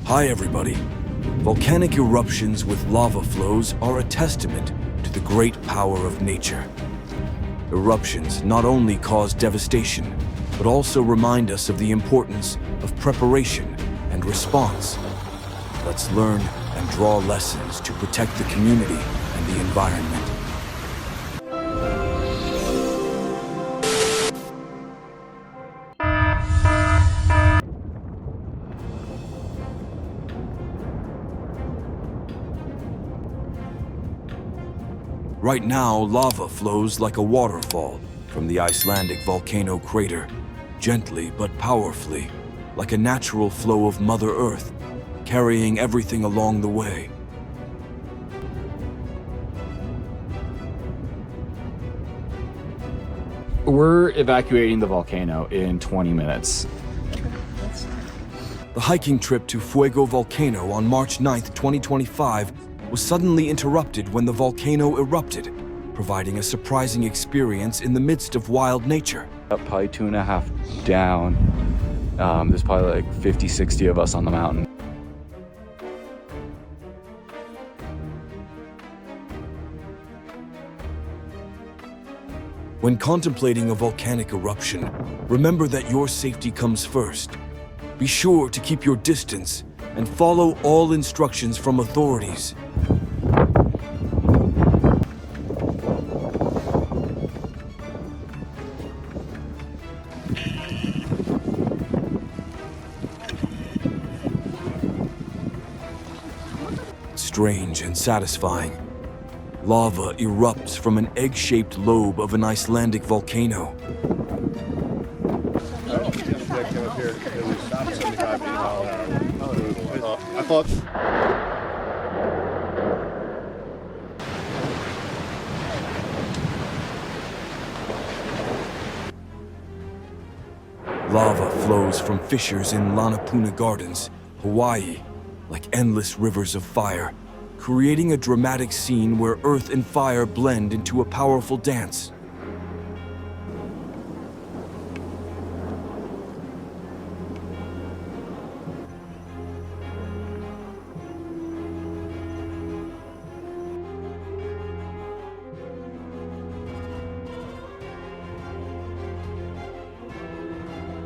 Hi everybody. Volcanic eruptions with lava flows are a testament to the great power of nature. Eruptions not only cause devastation, but also remind us of the importance of preparation and response. Let's learn and draw lessons to protect the community and the environment. Right now, lava flows like a waterfall from the Icelandic volcano crater, gently but powerfully, like a natural flow of Mother Earth, carrying everything along the way. We're evacuating the volcano in 20 minutes. The hiking trip to Fuego Volcano on March 9th, 2025 was suddenly interrupted when the volcano erupted, providing a surprising experience in the midst of wild nature. Probably 2.5 down. There's probably like 50, 60 of us on the mountain. When contemplating a volcanic eruption, remember that your safety comes first. Be sure to keep your distance and follow all instructions from authorities. Strange and satisfying. Lava erupts from an egg-shaped lobe of an Icelandic volcano. Lava flows from fissures in Lanapuna Gardens, Hawaii, like endless rivers of fire, creating a dramatic scene where earth and fire blend into a powerful dance.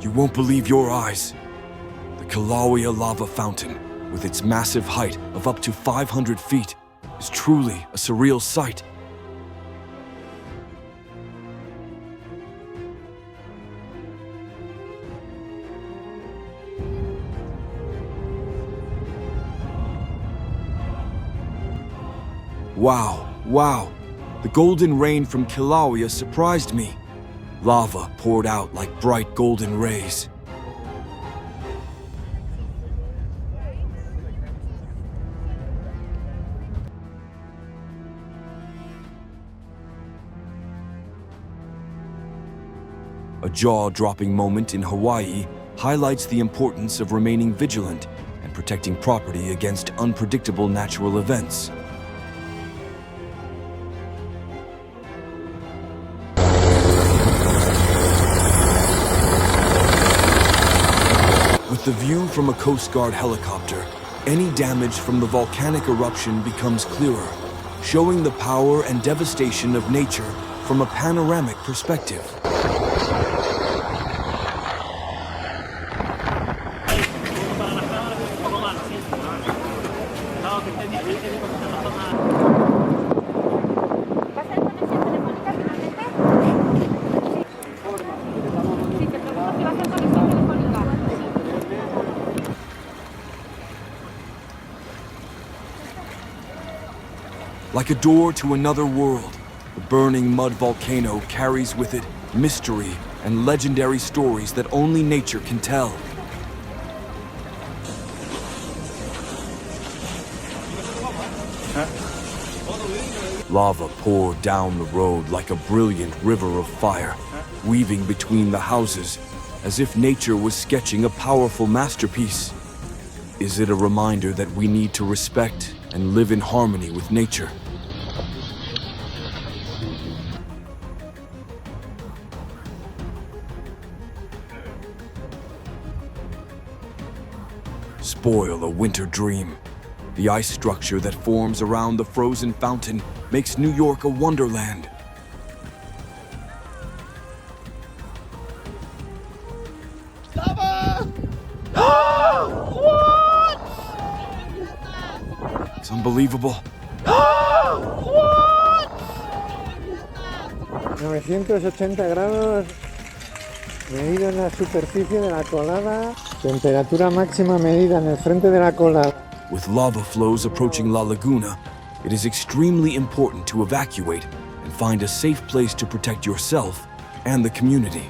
You won't believe your eyes. The Kilauea lava fountain, with its massive height of up to 500 feet, is truly a surreal sight. Wow. The golden rain from Kilauea surprised me. Lava poured out like bright golden rays. A jaw-dropping moment in Hawaii highlights the importance of remaining vigilant and protecting property against unpredictable natural events. With the view from a Coast Guard helicopter, any damage from the volcanic eruption becomes clearer, showing the power and devastation of nature from a panoramic perspective. Like a door to another world, the burning mud volcano carries with it mystery and legendary stories that only nature can tell. Lava poured down the road like a brilliant river of fire, weaving between the houses, as if nature was sketching a powerful masterpiece. Is it a reminder that we need to respect and live in harmony with nature? spoil a winter dream. The ice structure that forms around the frozen fountain makes New York a wonderland. It's unbelievable. 980 grados medido en la superficie de la colada, temperatura máxima medida en el frente de la colada. With lava flows approaching La Laguna, it is extremely important to evacuate and find a safe place to protect yourself and the community.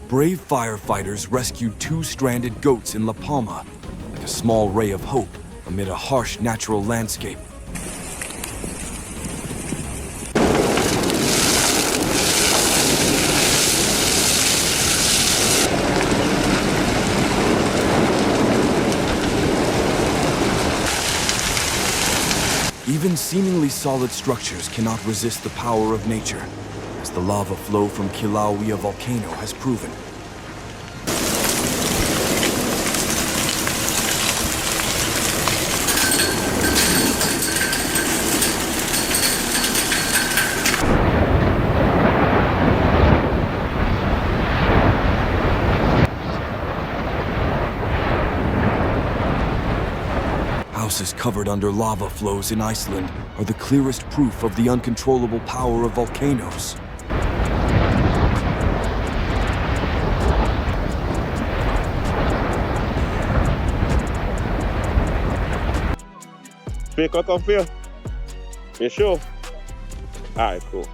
Brave firefighters rescued two stranded goats in La Palma, like a small ray of hope amid a harsh natural landscape. Even seemingly solid structures cannot resist the power of nature, as the lava flow from Kilauea volcano has proven. Houses covered under lava flows in Iceland are the clearest proof of the uncontrollable power of volcanoes. Pick up, Phil. You sure? Alright, cool.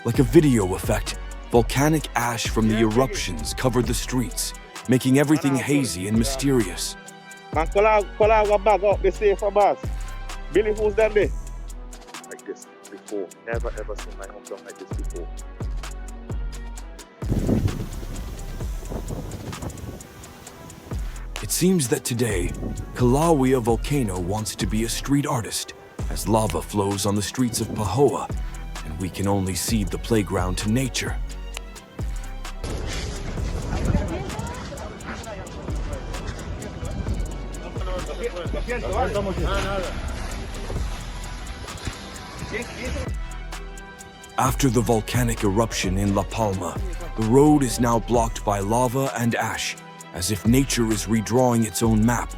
Like a video effect, volcanic ash from the eruptions covered the streets, making everything hazy and mysterious. Man, call out bag up the safe from us. Billy, who's done this? Like this before. Never ever seen my hometown like this before. It seems that today, Kilauea volcano wants to be a street artist, as lava flows on the streets of Pahoa, and we can only cede the playground to nature. After the volcanic eruption in La Palma, the road is now blocked by lava and ash, as if nature is redrawing its own map.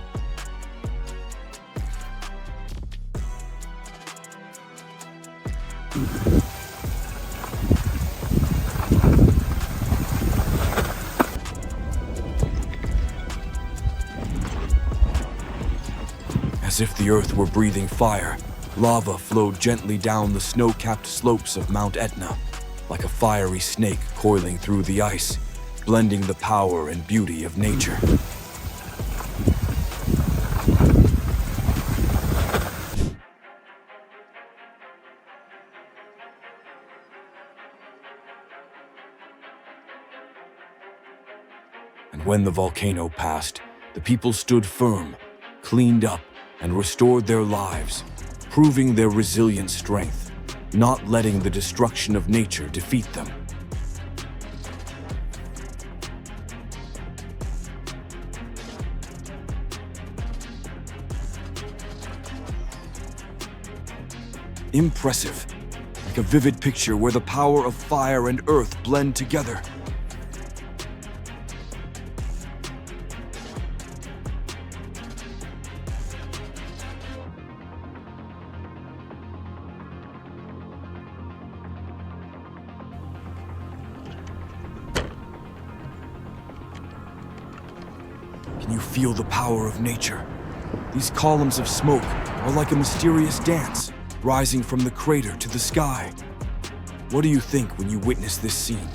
As if the earth were breathing fire, lava flowed gently down the snow-capped slopes of Mount Etna, like a fiery snake coiling through the ice, blending the power and beauty of nature. And when the volcano passed, the people stood firm, cleaned up, and restored their lives, proving their resilient strength, not letting the destruction of nature defeat them. Impressive, like a vivid picture where the power of fire and earth blend together. Can you feel the power of nature? These columns of smoke are like a mysterious dance, rising from the crater to the sky. What do you think when you witness this scene?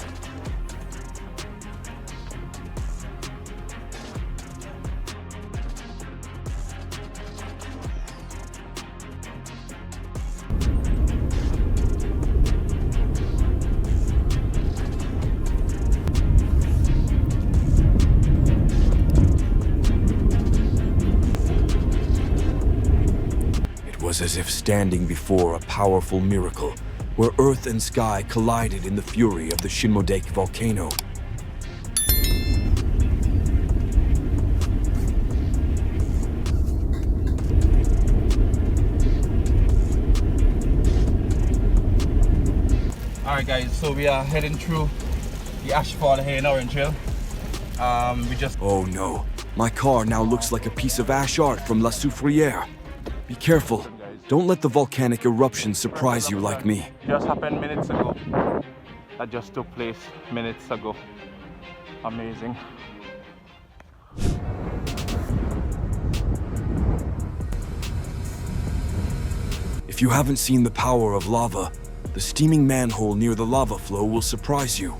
was as if standing before a powerful miracle, where earth and sky collided in the fury of the Shinmodake volcano. Alright guys, so we are heading through the Ashfall here in Orange Hill. Oh no, my car now looks like a piece of ash art from La Soufrière. Be careful, don't let the volcanic eruption surprise you like me. Just happened minutes ago. That just took place minutes ago. Amazing. If you haven't seen the power of lava, the steaming manhole near the lava flow will surprise you.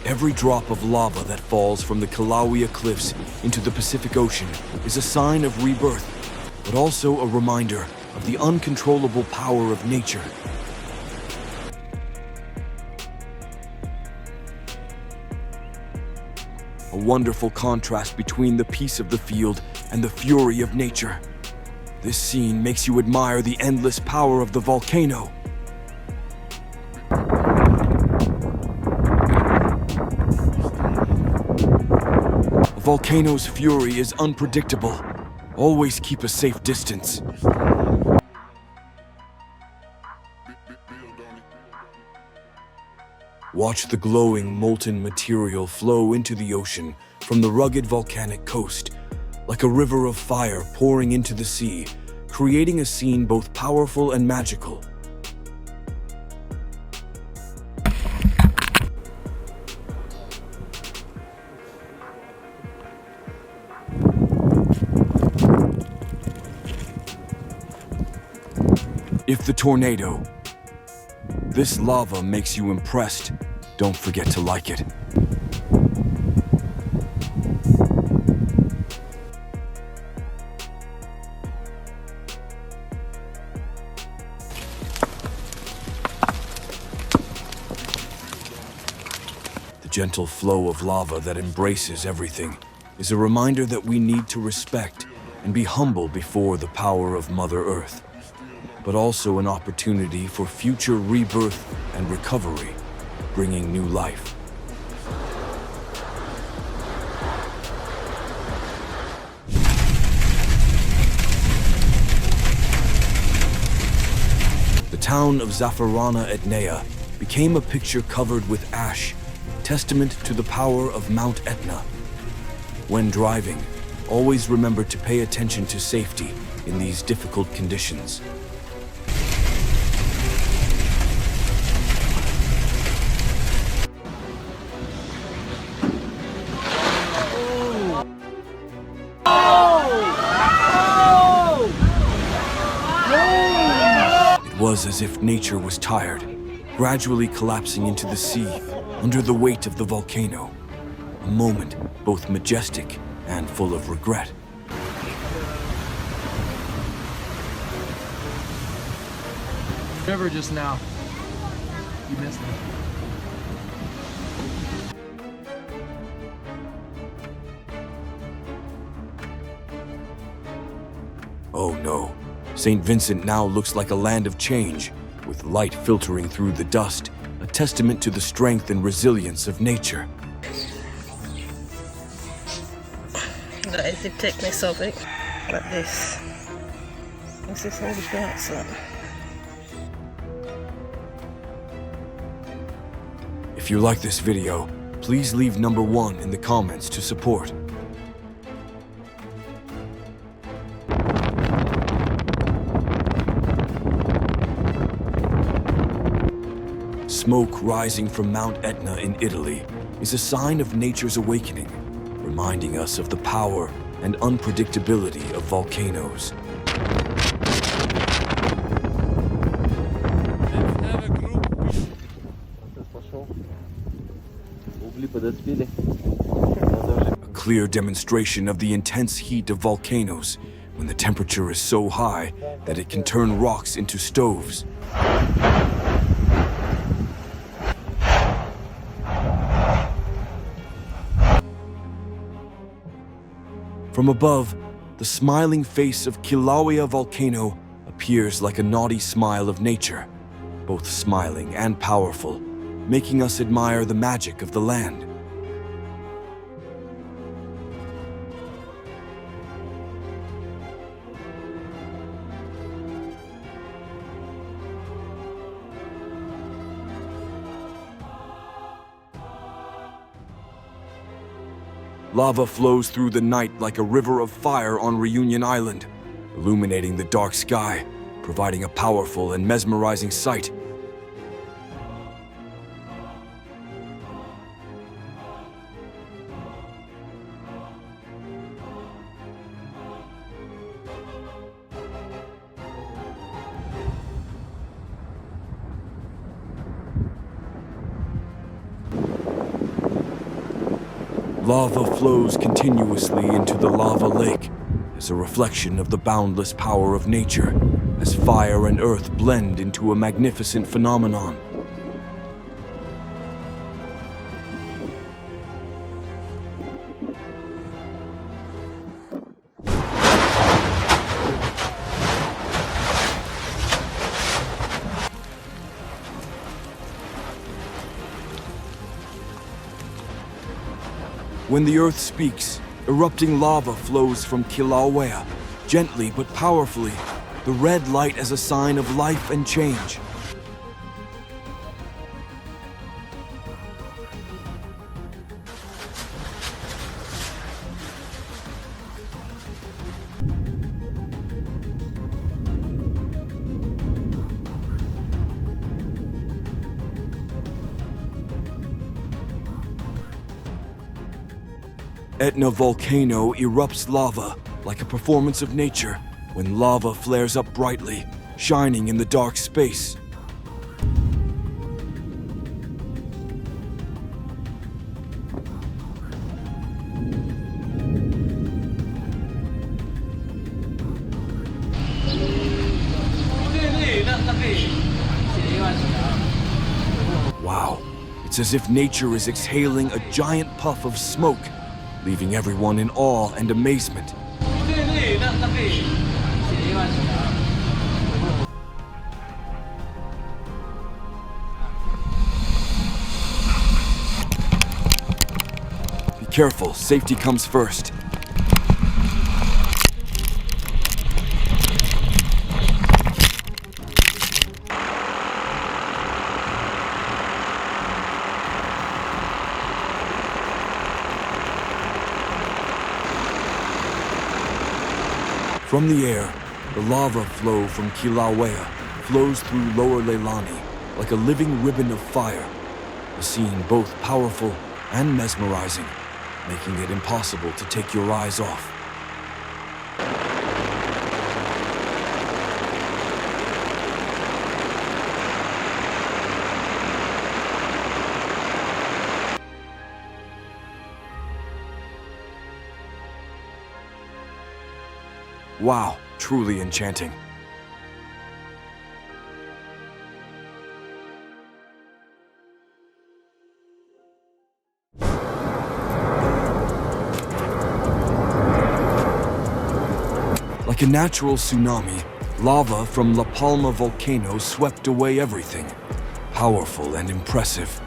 Every drop of lava that falls from the Kilauea cliffs into the Pacific Ocean is a sign of rebirth, but also a reminder of the uncontrollable power of nature. A wonderful contrast between the peace of the field and the fury of nature. This scene makes you admire the endless power of the volcano. A volcano's fury is unpredictable. Always keep a safe distance. Watch the glowing molten material flow into the ocean from the rugged volcanic coast, like a river of fire pouring into the sea, creating a scene both powerful and magical. If the tornado, this lava makes you impressed, don't forget to like it. The gentle flow of lava that embraces everything is a reminder that we need to respect and be humble before the power of Mother Earth, but also an opportunity for future rebirth and recovery, bringing new life. The town of Zafarana Etnea became a picture covered with ash, testament to the power of Mount Etna. When driving, always remember to pay attention to safety in these difficult conditions. It was as if nature was tired, gradually collapsing into the sea under the weight of the volcano. A moment both majestic and full of regret. River just now. You missed it. Oh no, St. Vincent now looks like a land of change, with light filtering through the dust, a testament to the strength and resilience of nature. That is the thickness of it, like this. This is all the parts up. If you like this video, please leave number 1 in the comments to support. Smoke rising from Mount Etna in Italy is a sign of nature's awakening, reminding us of the power and unpredictability of volcanoes. A clear demonstration of the intense heat of volcanoes when the temperature is so high that it can turn rocks into stoves. From above, the smiling face of Kilauea volcano appears like a naughty smile of nature, both smiling and powerful, making us admire the magic of the land. Lava flows through the night like a river of fire on Reunion Island, illuminating the dark sky, providing a powerful and mesmerizing sight. Lava flows continuously into the lava lake as a reflection of the boundless power of nature, as fire and earth blend into a magnificent phenomenon. When the earth speaks, erupting lava flows from Kilauea, gently but powerfully, the red light as a sign of life and change. Etna volcano erupts lava like a performance of nature when lava flares up brightly, shining in the dark space. Wow, it's as if nature is exhaling a giant puff of smoke, leaving everyone in awe and amazement. Be careful, safety comes first. From the air, the lava flow from Kilauea flows through Lower Leilani like a living ribbon of fire, a scene both powerful and mesmerizing, making it impossible to take your eyes off. Wow, truly enchanting. Like a natural tsunami, lava from La Palma volcano swept away everything, powerful and impressive.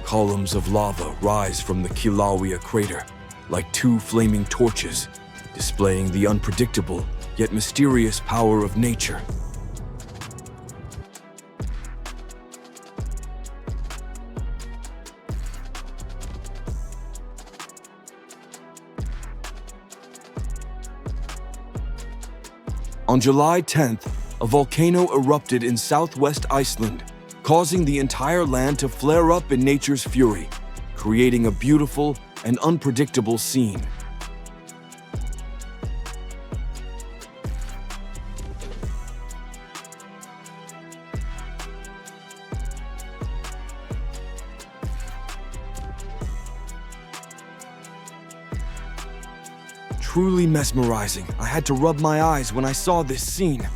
Columns of lava rise from the Kilauea crater, like two flaming torches, displaying the unpredictable yet mysterious power of nature. On July 10th, a volcano erupted in southwest Iceland, causing the entire land to flare up in nature's fury, creating a beautiful and unpredictable scene. Truly mesmerizing. I had to rub my eyes when I saw this scene.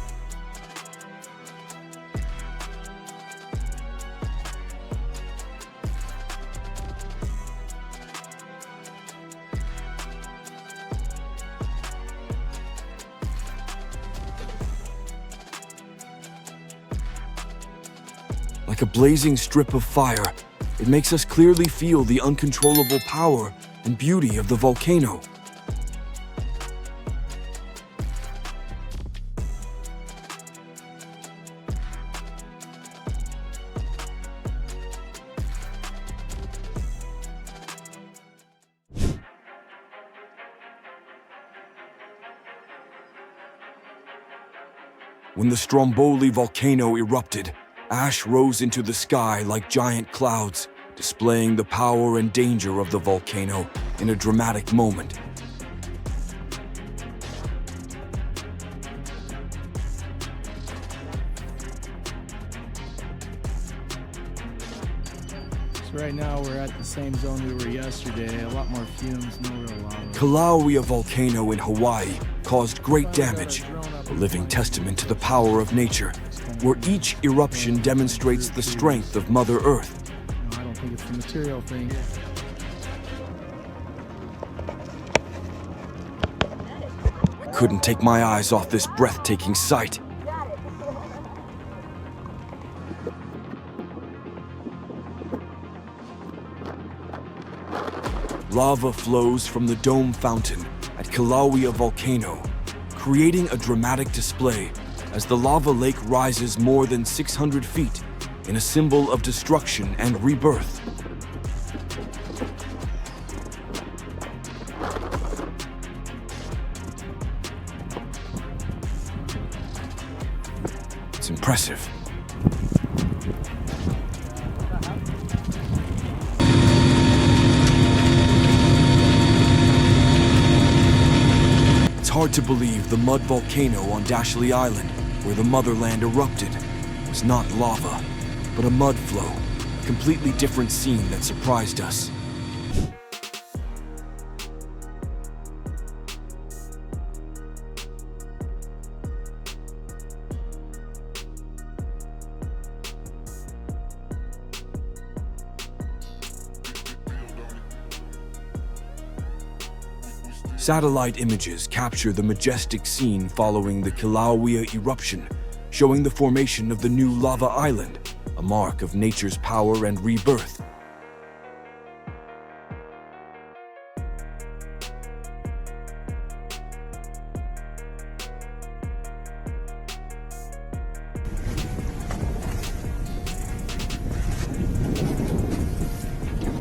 Like a blazing strip of fire, it makes us clearly feel the uncontrollable power and beauty of the volcano. When the Stromboli volcano erupted, ash rose into the sky like giant clouds, displaying the power and danger of the volcano in a dramatic moment. So right now we're at the same zone we were yesterday, a lot more fumes, no real lava. Kilauea volcano in Hawaii caused great damage, a living testament to the power of nature, where each eruption demonstrates the strength of Mother Earth. No, I don't think it's the material thing. I couldn't take my eyes off this breathtaking sight. Lava flows from the dome fountain at Kilauea volcano, creating a dramatic display as the lava lake rises more than 600 feet in a symbol of destruction and rebirth. It's impressive. It's hard to believe the mud volcano on Dashley Island, where the motherland erupted, was not lava, but a mud flow, a completely different scene that surprised us. Satellite images capture the majestic scene following the Kilauea eruption, showing the formation of the new lava island, a mark of nature's power and rebirth.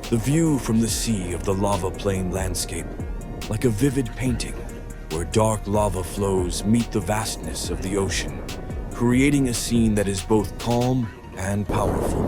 The view from the sea of the lava plain landscape, like a vivid painting, where dark lava flows meet the vastness of the ocean, creating a scene that is both calm and powerful.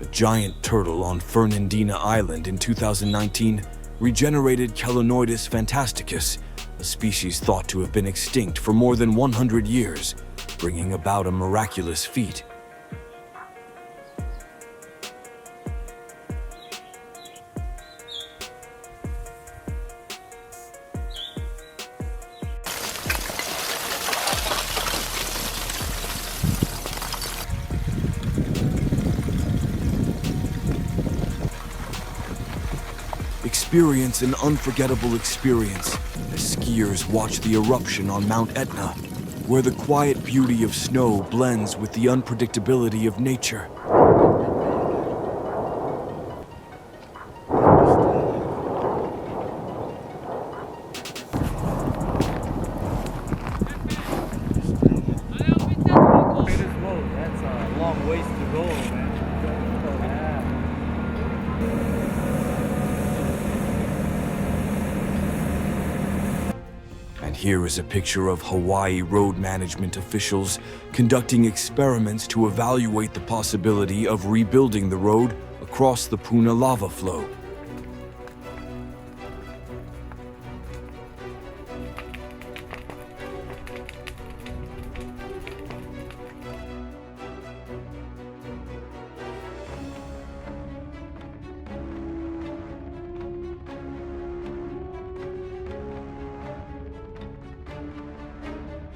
A giant turtle on Fernandina Island in 2019 regenerated Chelonoidus fantasticus, a species thought to have been extinct for more than 100 years, bringing about a miraculous feat. Experience an unforgettable experience as skiers watch the eruption on Mount Etna, where the quiet beauty of snow blends with the unpredictability of nature. That's a long ways to go, man. And here is a picture of Hawaii road management officials conducting experiments to evaluate the possibility of rebuilding the road across the Puna lava flow.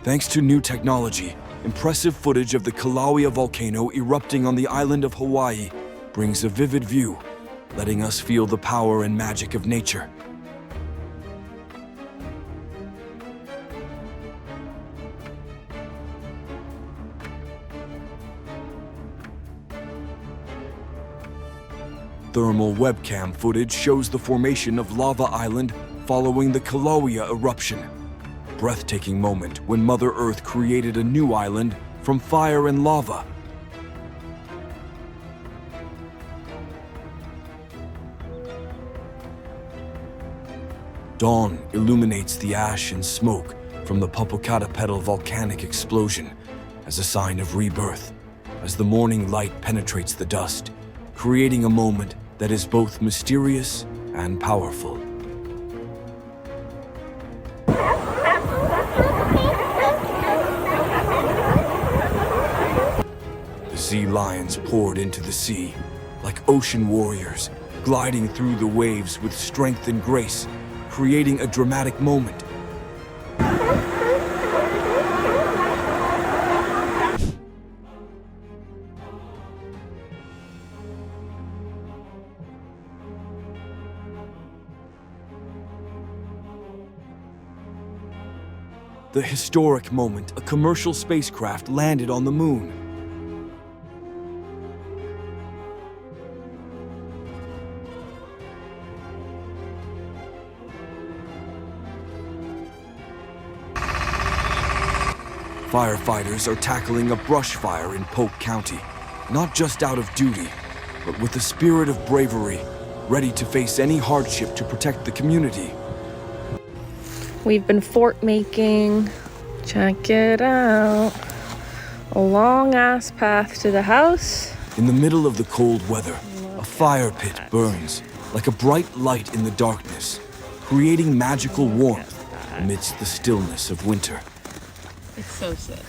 Thanks to new technology, impressive footage of the Kilauea volcano erupting on the island of Hawaii brings a vivid view, letting us feel the power and magic of nature. Thermal webcam footage shows the formation of Lava Island following the Kilauea eruption. A breathtaking moment when Mother Earth created a new island from fire and lava. Dawn illuminates the ash and smoke from the Popocatépetl volcanic explosion as a sign of rebirth, as the morning light penetrates the dust, creating a moment that is both mysterious and powerful. The sea lions poured into the sea like ocean warriors, gliding through the waves with strength and grace, creating a dramatic moment. The historic moment a commercial spacecraft landed on the moon. Firefighters are tackling a brush fire in Polk County, not just out of duty, but with a spirit of bravery, ready to face any hardship to protect the community. We've been fort making. Check it out. A long ass path to the house. In the middle of the cold weather, a fire pit burns like a bright light in the darkness, creating magical warmth amidst the stillness of winter. It's so sick.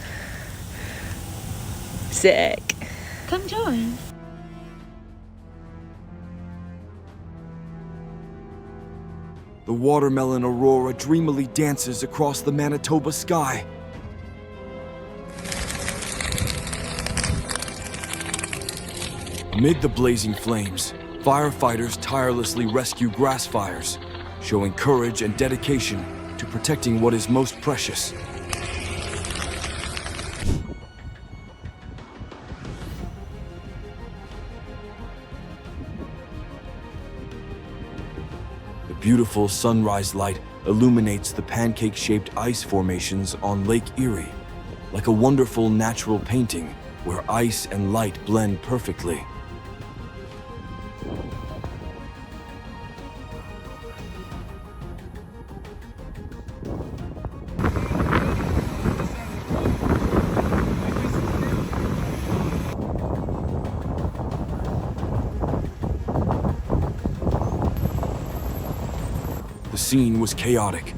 Sick. Come join. The watermelon aurora dreamily dances across the Manitoba sky. Amid the blazing flames, firefighters tirelessly rescue grass fires, showing courage and dedication to protecting what is most precious. The beautiful sunrise light illuminates the pancake-shaped ice formations on Lake Erie, like a wonderful natural painting where ice and light blend perfectly. The scene was chaotic.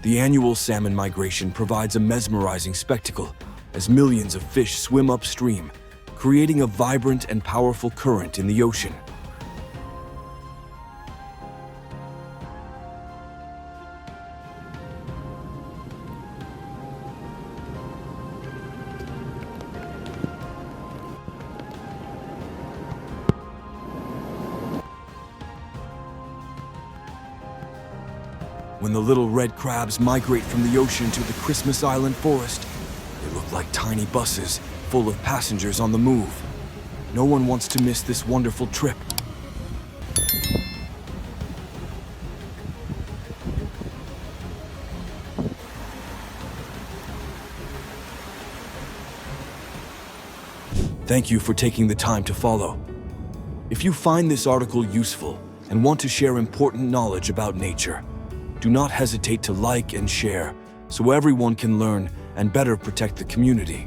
The annual salmon migration provides a mesmerizing spectacle as millions of fish swim upstream, creating a vibrant and powerful current in the ocean. When the little red crabs migrate from the ocean to the Christmas Island forest, they look like tiny buses full of passengers on the move. No one wants to miss this wonderful trip. Thank you for taking the time to follow. If you find this article useful and want to share important knowledge about nature, do not hesitate to like and share so everyone can learn and better protect the community.